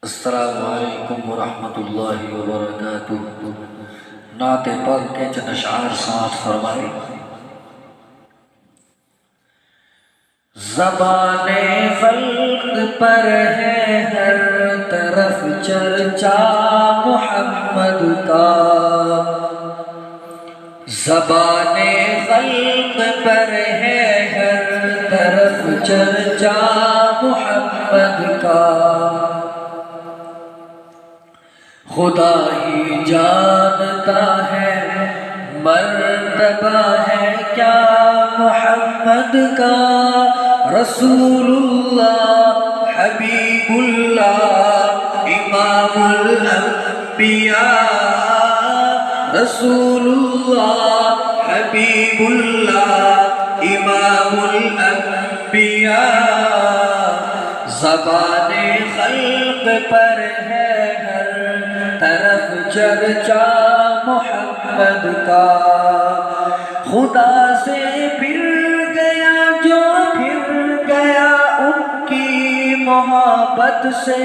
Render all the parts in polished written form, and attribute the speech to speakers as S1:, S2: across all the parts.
S1: السلام علیکم ورحمۃ اللہ وبرکاتہ۔ نعت پاک کے چند اشعار سماعت فرمائے۔ زبان خلق پر ہے ہر طرف چرچا محمد کا، زبان خلق پر ہے ہر طرف چرچا محمد کا، خدا ہی جانتا ہے مرتبہ ہے کیا محمد کا، رسول اللہ حبیب اللہ امام الانبیاء، رسول اللہ حبیب اللہ امام الانبیاء، زبان خلق پر ہے طرف چرچا محمد کا، خدا سے پھر گیا جو پھر گیا ان کی محبت سے،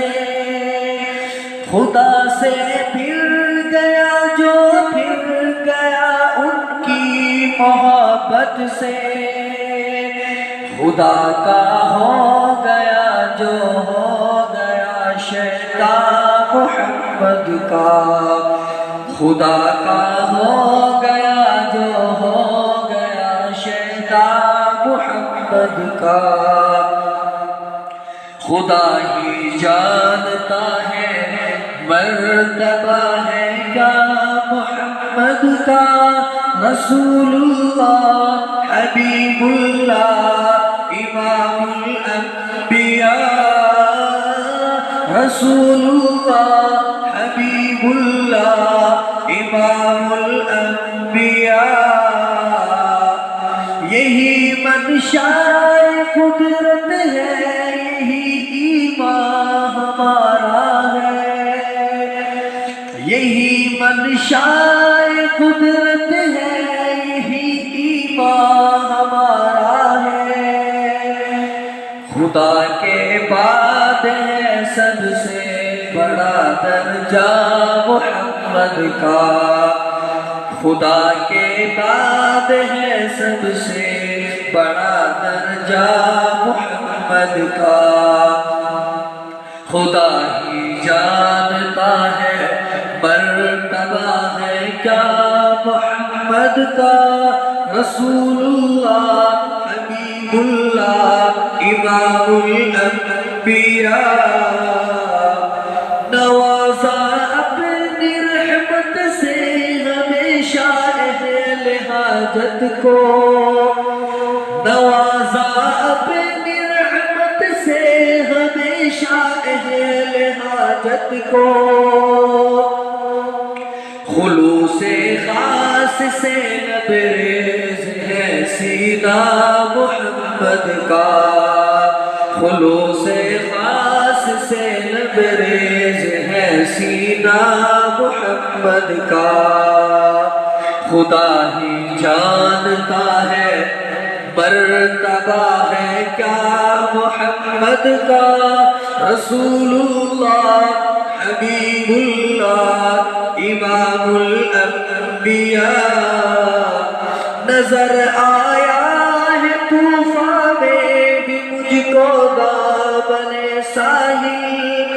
S1: خدا سے پھر گیا جو پھر گیا ان کی محبت سے، خدا کا ہو گیا جو ہو گیا شیطان محمد کا، خدا کا ہو گیا جو ہو گیا شیطان محمد کا، خدا ہی جانتا ہے مرتبہ ہے کیا محمد کا، رسول اللہ حبیب اللہ امام الانبیاء، رسول اللہ حبیب اللہ امام الانبیاء، یہی منشاء قدرت ہے یہی ایمان ہمارا ہے، یہی منشاء قدرت ہے یہی ایمان ہمارا ہے، خدا کے بعد ہے سب سے بڑا درجہ محمد کا، خدا کے بعد ہے سب سے بڑا درجہ محمد کا، خدا ہی جانتا ہے مرتبہ ہے کیا محمد کا، رسول اللہ حبیب اللہ امام الانبیاء، نوازا اپنی رحمت سے ہمیشہ اہل حاجت کو، نوازا اپنی رحمت سے ہمیشہ اہل حاجت کو، خلوص خاص سے لبریز ہے سینہ محمد کا، خلوص خاص سے لبریز ہے سینہ محمد کا، خدا ہی جانتا ہے مرتبہ ہے کیا محمد کا، رسول اللہ حبیب اللہ امام الانبیاء، نظر آیا ہے طوفان میں بھی مجھ کو دامن ساحل،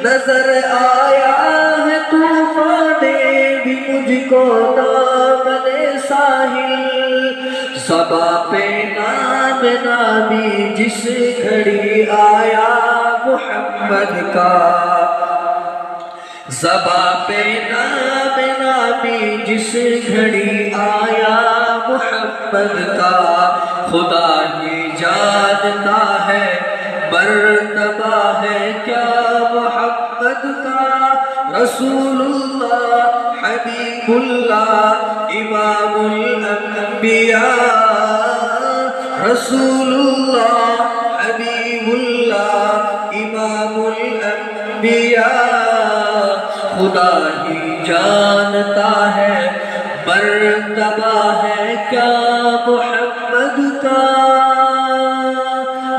S1: نظر آیا ہے طوفان میں بھی مجھ کو دامن ساحل، زباں پہ نام نامی جس گھڑی آیا محمد کا، زباں پہ نام نامی جس گھڑی آیا محمد کا، خدا ہی جانتا ہے مرتبہ ہے کیا محمد کا، رسول اللہ حبیب اللہ امام الانبیاء، رسول اللہ حبیب اللہ امام الانبیاء، خدا ہی جانتا ہے مرتبہ ہے کیا محمد کا،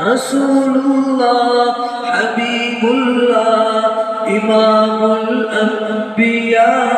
S1: رسول اللہ حبیب اللہ امام الانبیاء